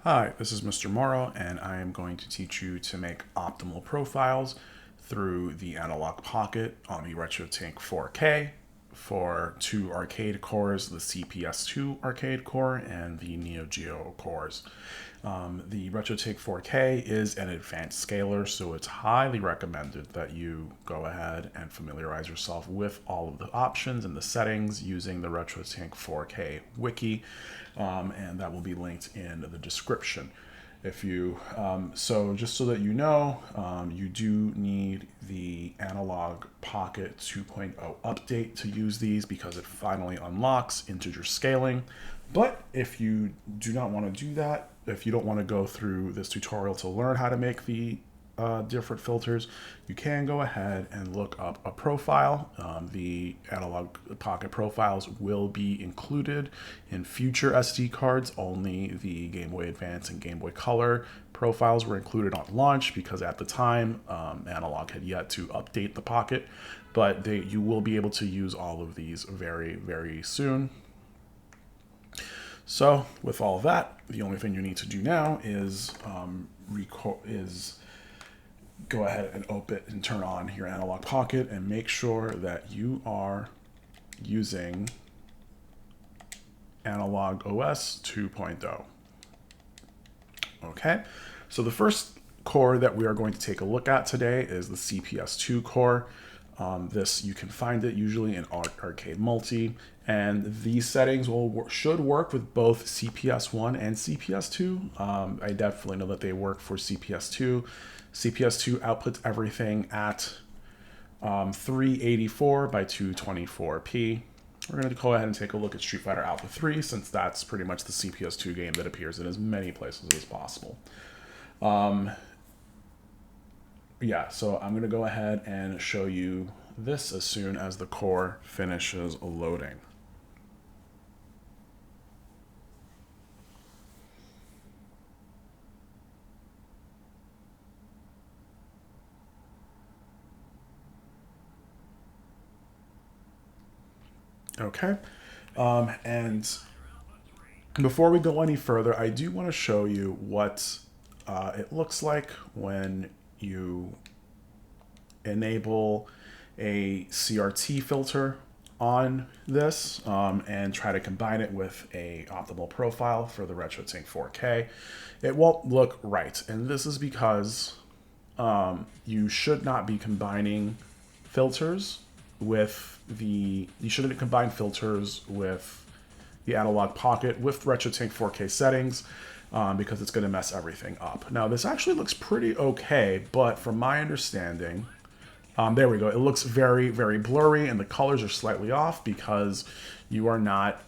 Hi, this is Mr. Morrow, and I am going to teach you to make optimal profiles through the Analogue Pocket on the RetroTINK-4K for two arcade cores, the CPS2 arcade core and the Neo Geo cores. The RetroTINK-4K is an advanced scaler, so it's highly recommended that you go ahead and familiarize yourself with all of the options and the settings using the RetroTINK-4K wiki, and that will be linked in the description. If you so just so that you know, you do need the Analogue Pocket 2.0 update to use these because it finally unlocks integer scaling. But if you do not want to do that, if you don't want to go through this tutorial to learn how to make the different filters, you can go ahead and look up a profile. The Analogue Pocket profiles will be included in future SD cards. Only the Game Boy Advance and Game Boy Color profiles were included on launch because at the time Analogue had yet to update the Pocket, but you will be able to use all of these very, very soon. So with all of that, the only thing you need to do now is go ahead and open and turn on your Analogue Pocket and make sure that you are using Analogue OS 2.0. Okay, so the first core that we are going to take a look at today is the CPS2 core. This, you can find it usually in Arcade Multi, and these settings should work with both CPS1 and CPS2. I definitely know that they work for CPS2. CPS2 outputs everything at 384 by 224p. We're going to go ahead and take a look at Street Fighter Alpha 3 since that's pretty much the CPS2 game that appears in as many places as possible. Yeah, so I'm going to go ahead and show you this as soon as the core finishes loading. Okay, and before we go any further, I do want to show you what it looks like when you enable a CRT filter on this and try to combine it with a optimal profile for the RetroTINK-4K. It won't look right, and this is because you should not be combining filters with you shouldn't combine filters with the Analogue Pocket with RetroTINK-4K settings because it's going to mess everything up. Now, this actually looks pretty okay, but from my understanding, there we go. It looks very, very blurry, and the colors are slightly off because you are not,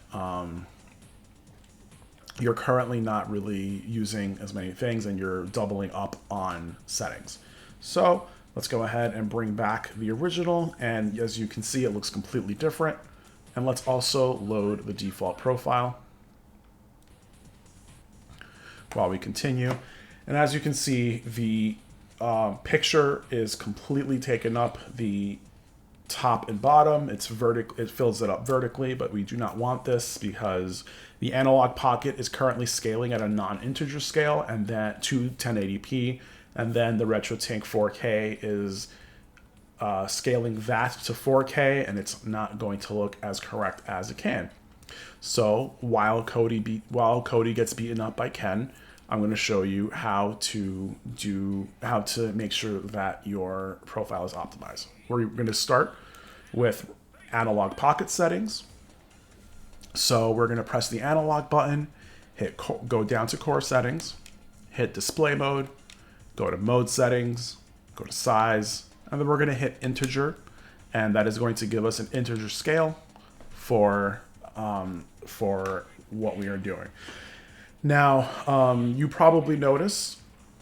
you're currently not really using as many things, and you're doubling up on settings. So let's go ahead and bring back the original, and as you can see, it looks completely different. And let's also load the default profile while we continue. And as you can see, the picture is completely taken up, the top and bottom. It fills it up vertically, but we do not want this because the Analogue Pocket is currently scaling at a non-integer scale and then to 1080p, and then the RetroTINK-4K is scaling that to 4K, and it's not going to look as correct as it can. So while Cody gets beaten up by Ken, I'm going to show you how to make sure that your profile is optimized. We're going to start with Analogue Pocket settings. So we're going to press the analog button, go down to core settings, hit display mode, go to mode settings, go to size, and then we're going to hit integer, and that is going to give us an integer scale for what we are doing. Now, you probably notice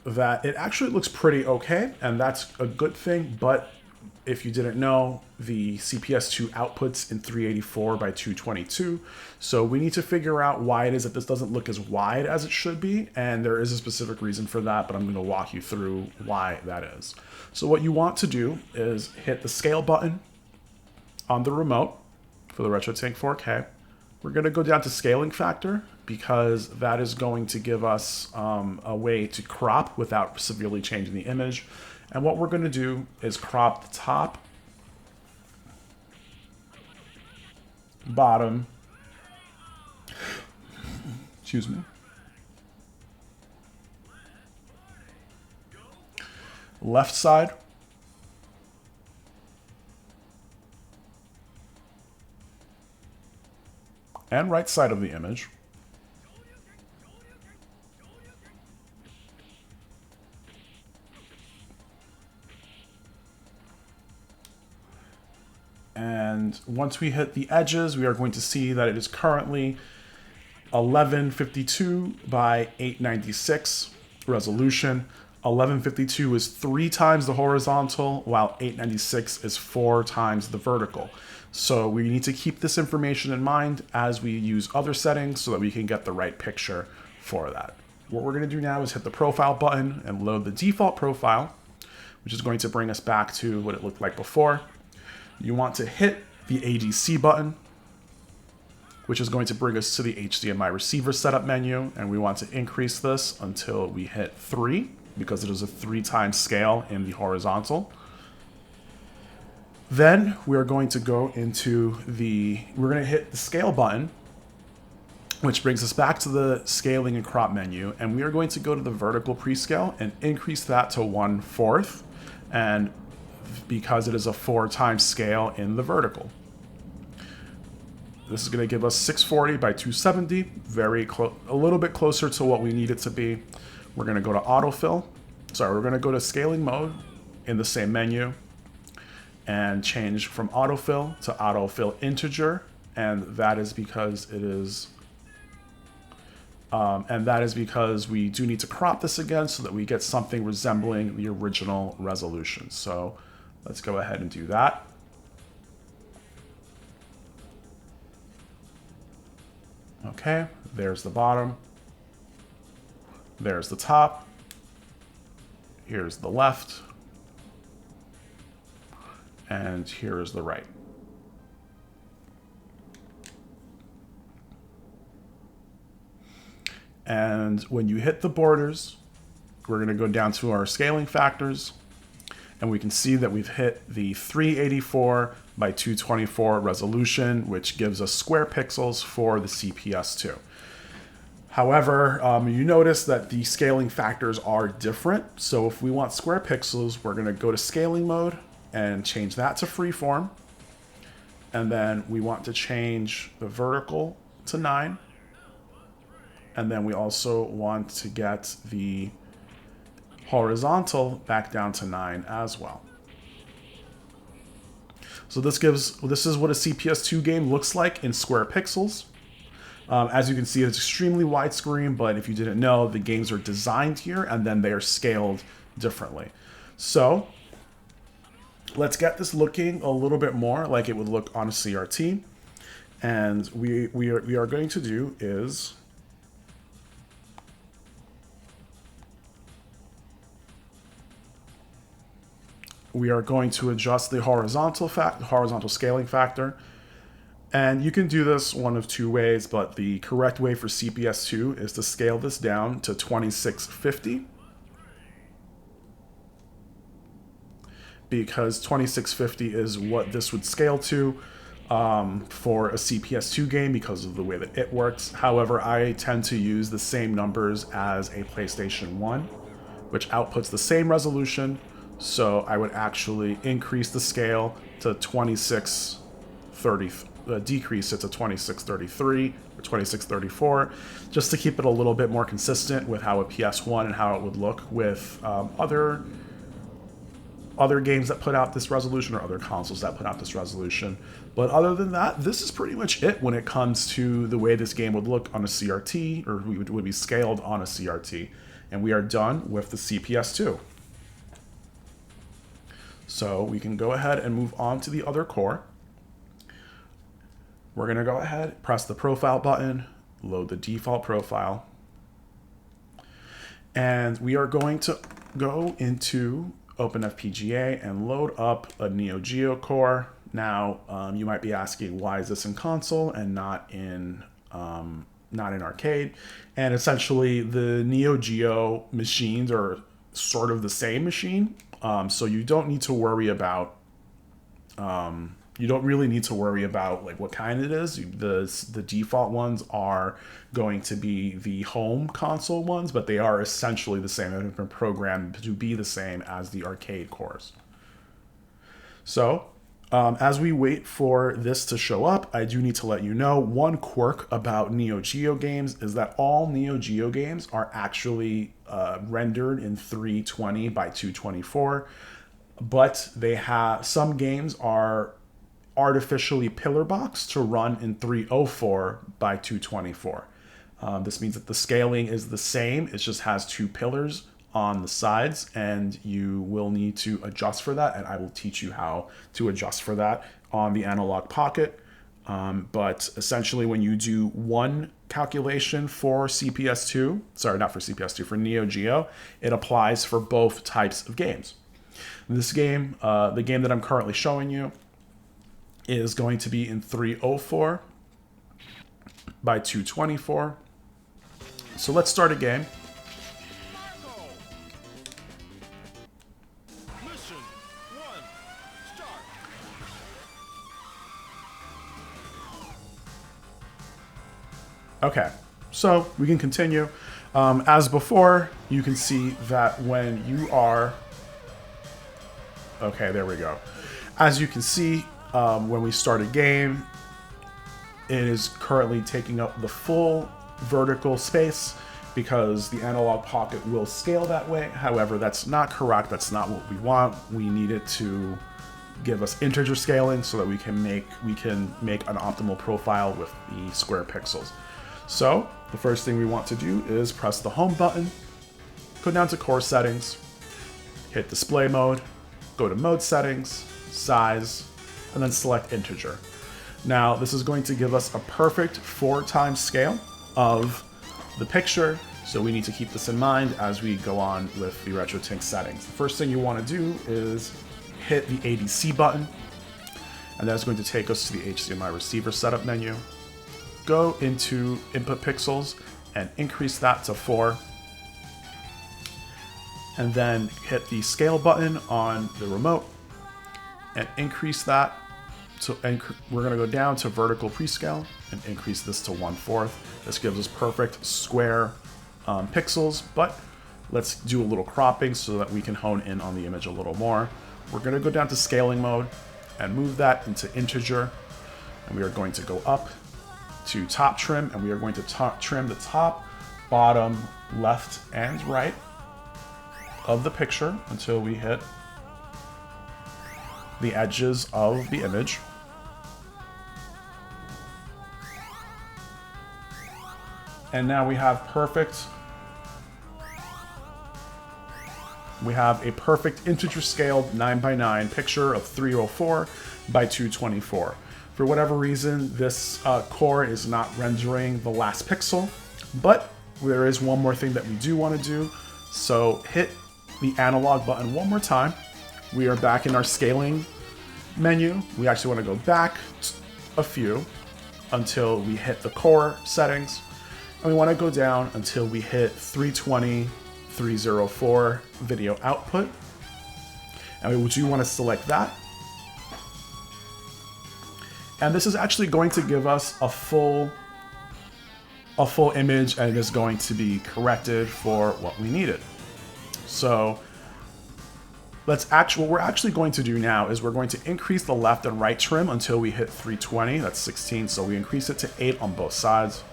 that it actually looks pretty okay, and that's a good thing, but if you didn't know, the CPS2 outputs in 384 by 222, so we need to figure out why it is that this doesn't look as wide as it should be, and there is a specific reason for that, but I'm going to walk you through why that is. So what you want to do is hit the scale button on the remote for the RetroTINK-4K, We're going to go down to scaling factor because that is going to give us a way to crop without severely changing the image. And what we're going to do is crop the top, bottom, excuse me, left side, and right side of the image. And once we hit the edges, we are going to see that it is currently 1152 by 896 resolution. 1152 is 3 times the horizontal, while 896 is 4 times the vertical. So we need to keep this information in mind as we use other settings so that we can get the right picture for that. What we're going to do now is hit the profile button and load the default profile, which is going to bring us back to what it looked like before. You want to hit the ADC button, which is going to bring us to the HDMI receiver setup menu, and we want to increase this until we hit 3, because it is a 3 times scale in the horizontal. Then we are going to go into we're going to hit the scale button, which brings us back to the scaling and crop menu, and we are going to go to the vertical prescale and increase that to 1/4, and because it is a 4 times scale in the vertical. This is going to give us 640 by 270, a little bit closer to what we need it to be. We're going to go to autofill. We're going to go to scaling mode in the same menu and change from autofill to autofill integer, and that is because it is we do need to crop this again so that we get something resembling the original resolution. So let's go ahead and do that. Okay, there's the bottom. There's the top. Here's the left. And here is the right. And when you hit the borders, we're going to go down to our scaling factors, and we can see that we've hit the 384 by 224 resolution, which gives us square pixels for the CPS2. However, you notice that the scaling factors are different. So if we want square pixels, we're going to go to scaling mode and change that to freeform. And then we want to change the vertical to 9. And then we also want to get the horizontal back down to 9 as well. So this is what a CPS2 game looks like in square pixels. As you can see, it's extremely widescreen, but if you didn't know, the games are designed here and then they are scaled differently. So let's get this looking a little bit more like it would look on a CRT. And we are going to do is we are going to adjust the horizontal scaling factor. And you can do this one of 2 ways, but the correct way for CPS2 is to scale this down to 2650. Because 2650 is what this would scale to for a CPS2 game because of the way that it works. However, I tend to use the same numbers as a PlayStation 1, which outputs the same resolution. So I would actually increase the scale to 2630, decrease it to 2633 or 2634, just to keep it a little bit more consistent with how a PS1 and how it would look with other games that put out this resolution or other consoles that put out this resolution. But other than that, this is pretty much it when it comes to the way this game would look on a CRT, or would be scaled on a CRT. And we are done with the CPS2. So we can go ahead and move on to the other core. We're going to go ahead, press the profile button, load the default profile. And we are going to go into Open FPGA and load up a Neo Geo core. Now, you might be asking, why is this in console and not in arcade? And essentially, the Neo Geo machines are sort of the same machine, so you don't need to worry about. You don't really need to worry about like what kind it is. The default ones are going to be the home console ones, but they are essentially the same. They've been programmed to be the same as the arcade cores. So, as we wait for this to show up, I do need to let you know one quirk about Neo Geo games is that all Neo Geo games are actually rendered in 320 by 224, but they have some games are artificially pillar boxed to run in 304 by 224. This means that the scaling is the same. It just has two pillars on the sides, and you will need to adjust for that, and I will teach you how to adjust for that on the Analogue Pocket. But essentially, when you do one calculation for CPS2, sorry, not for CPS2, for Neo Geo, it applies for both types of games. This game, the game that I'm currently showing you, is going to be in 304 by 224. So let's start a game. Mission 1, start. Okay, so we can continue. As before, you can see that when you are... Okay, there we go. As you can see, when we start a game, it is currently taking up the full vertical space because the Analogue Pocket will scale that way. However, that's not correct. That's not what we want. We need it to give us integer scaling so that we can make an optimal profile with the square pixels. So the first thing we want to do is press the home button, go down to core settings, hit display mode, go to mode settings, size, and then select integer. Now, this is going to give us a perfect 4x scale of the picture, so we need to keep this in mind as we go on with the RetroTINK settings. The first thing you want to do is hit the ADC button, and that's going to take us to the HDMI receiver setup menu. Go into input pixels and increase that to 4. And then hit the scale button on the remote and increase that. We're going to go down to vertical prescale and increase this to 1/4. This gives us perfect square pixels, but let's do a little cropping so that we can hone in on the image a little more. We're going to go down to scaling mode and move that into integer, and we are going to go up to top trim, and we are going to trim the top, bottom, left, and right of the picture until we hit the edges of the image. And now we have a perfect integer scaled 9:9 picture of 304 by 224. For whatever reason, this core is not rendering the last pixel, but there is one more thing that we do want to do. So hit the analog button one more time. We are back in our scaling menu. We actually want to go back a few until we hit the core settings. And we want to go down until we hit 320, 304 video output. And we do want to select that. And this is actually going to give us a full image, and it is going to be corrected for what we needed. So what we're actually going to do now is we're going to increase the left and right trim until we hit 320. That's 16, so we increase it to 8 on both sides.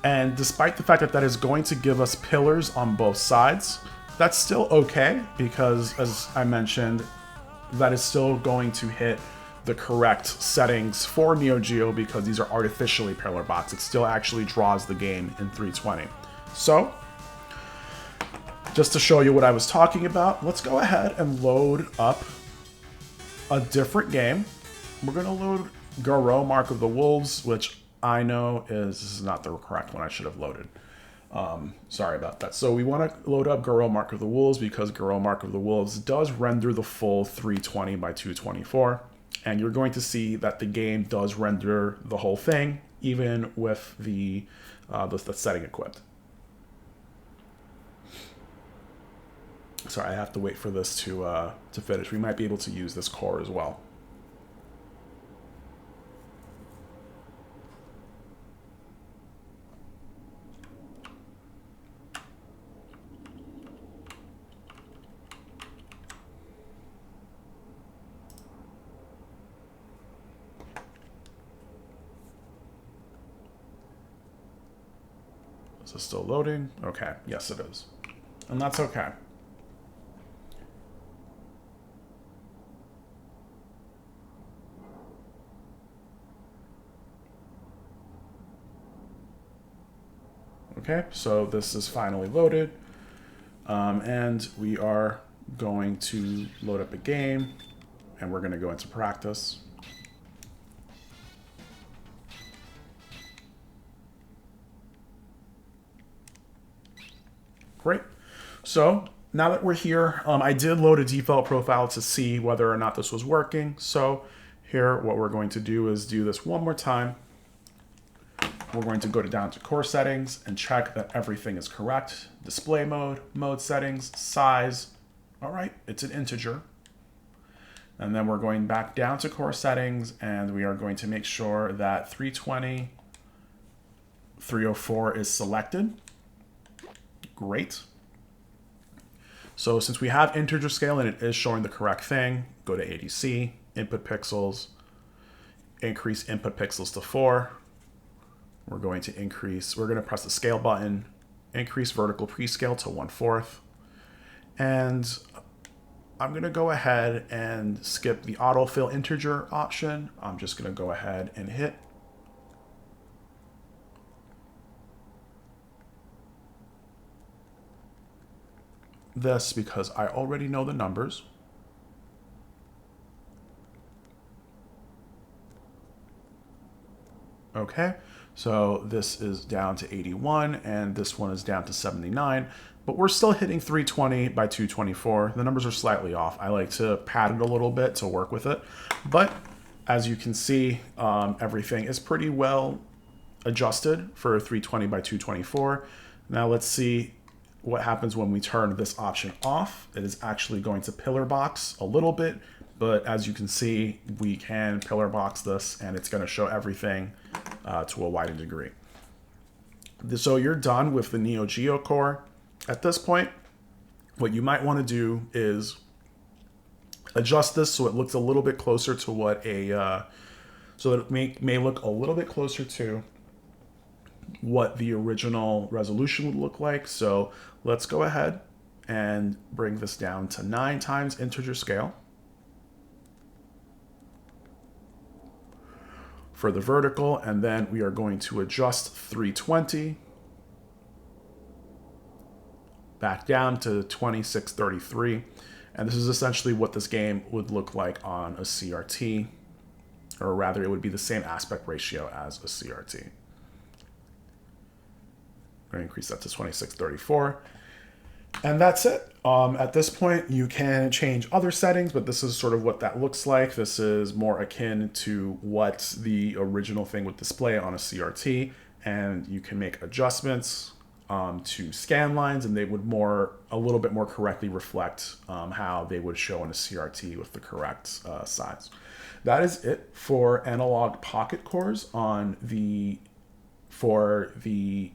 And despite the fact that that is going to give us pillars on both sides, that's still okay because, as I mentioned, that is still going to hit the correct settings for Neo Geo because these are artificially pillar boxed. It still actually draws the game in 320. So, just to show you what I was talking about, let's go ahead and load up a different game. We're going to load Garo Mark of the Wolves, which I know this is not the correct one I should have loaded. Sorry about that. So we want to load up Garo Mark of the Wolves because Garo Mark of the Wolves does render the full 320 by 224. And you're going to see that the game does render the whole thing, even with the setting equipped. Sorry, I have to wait for this to finish. We might be able to use this core as well. Is this still loading? Okay, yes it is. And that's okay. Okay, so this is finally loaded. And we are going to load up a game, and we're going to go into practice. Great. So now that we're here, I did load a default profile to see whether or not this was working. So here, what we're going to do is do this one more time. We're going to go down to core settings and check that everything is correct. Display mode, mode settings, size. All right, it's an integer. And then we're going back down to core settings, and we are going to make sure that 320, 304 is selected. Great. So since we have integer scale and it is showing the correct thing, go to ADC, input pixels, increase input pixels to 4. We're going to press the scale button, increase vertical prescale to 1/4. And I'm going to go ahead and skip the autofill integer option. I'm just going to go ahead and hit this because I already know the numbers. Okay, so this is down to 81 and this one is down to 79, but we're still hitting 320 by 224. The numbers are slightly off. I like to pad it a little bit to work with it, but as you can see, everything is pretty well adjusted for 320 by 224. Now let's see what happens when we turn this option off. It is actually going to pillar box a little bit, but as you can see, we can pillar box this and it's going to show everything to a wider degree. So you're done with the Neo Geo core. At this point, what you might want to do is adjust this so it looks a little bit closer to what so that it may look a little bit closer to what the original resolution would look like. So let's go ahead and bring this down to 9 times integer scale. For the vertical, and then we are going to adjust 320 back down to 2633. And this is essentially what this game would look like on a CRT, or rather it would be the same aspect ratio as a CRT. I'm going to increase that to 2634. And that's it. At this point, you can change other settings, but this is sort of what that looks like. This is more akin to what the original thing would display on a CRT, and you can make adjustments to scan lines, and they would a little bit more correctly reflect how they would show in a CRT with the correct size. That is it for Analogue Pocket cores for the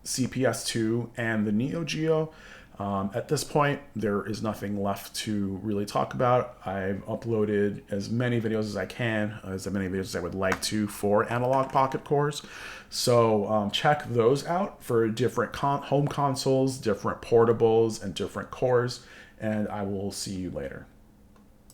CPS2 and the Neo Geo. At this point, there is nothing left to really talk about. I've uploaded as many videos as I can, as many videos as I would like to for Analogue Pocket cores. So check those out for different home consoles, different portables, and different cores, and I will see you later.